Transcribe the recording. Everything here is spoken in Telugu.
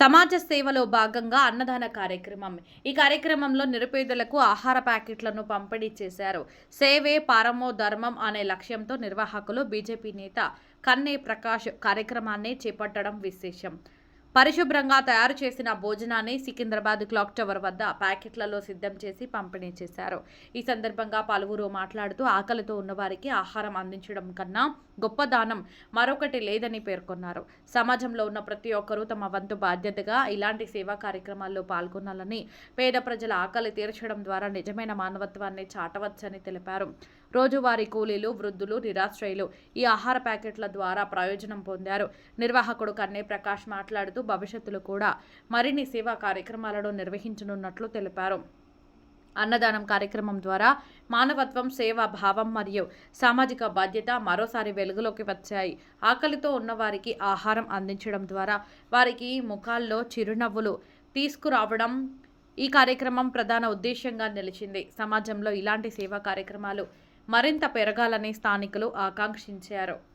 సమాజ సేవలో భాగంగా అన్నదాన కార్యక్రమం. ఈ కార్యక్రమంలో నిరుపేదలకు ఆహార ప్యాకెట్లను పంపిణీ చేశారు. సేవే పరమో ధర్మం అనే లక్ష్యంతో నిర్వాహకులు బీజేపీ నేత కన్నే ప్రకాష్ కార్యక్రమాన్ని చేపట్టడం విశేషం. పరిశుభ్రంగా తయారు చేసిన భోజనాన్ని సికింద్రాబాద్ క్లాక్ టవర్ వద్ద ప్యాకెట్లలో సిద్ధం చేసి పంపిణీ చేశారు. ఈ సందర్భంగా పలువురు మాట్లాడుతూ ఆకలితో ఉన్నవారికి ఆహారం అందించడం కన్నా గొప్ప దానం మరొకటి లేదని పేర్కొన్నారు. సమాజంలో ఉన్న ప్రతి ఒక్కరూ తమ వంతు బాధ్యతగా ఇలాంటి సేవా కార్యక్రమాల్లో పాల్గొనాలని, పేద ప్రజల ఆకలి తీర్చడం ద్వారా నిజమైన మానవత్వాన్ని చాటవచ్చని తెలిపారు. రోజువారీ కూలీలు, వృద్ధులు, నిరాశ్రయులు ఈ ఆహార ప్యాకెట్ల ద్వారా ప్రయోజనం పొందారు. నిర్వాహకుడు కన్నే ప్రకాష్ మాట్లాడుతూ భవిష్యత్తులో కూడా మరిన్ని సేవా కార్యక్రమాలను నిర్వహించనున్నట్లు తెలిపారు. అన్నదానం కార్యక్రమం ద్వారా మానవత్వం, సేవా భావం మరియు సామాజిక బాధ్యత మరోసారి వెలుగులోకి వచ్చాయి. ఆకలితో ఉన్నవారికి ఆహారం అందించడం ద్వారా వారికి ముఖాల్లో చిరునవ్వులు తీసుకురావడం ఈ కార్యక్రమం ప్రధాన ఉద్దేశంగా నిలిచింది. సమాజంలో ఇలాంటి సేవా కార్యక్రమాలు మరింత పెరగాలని స్థానికులు ఆకాంక్షించారు.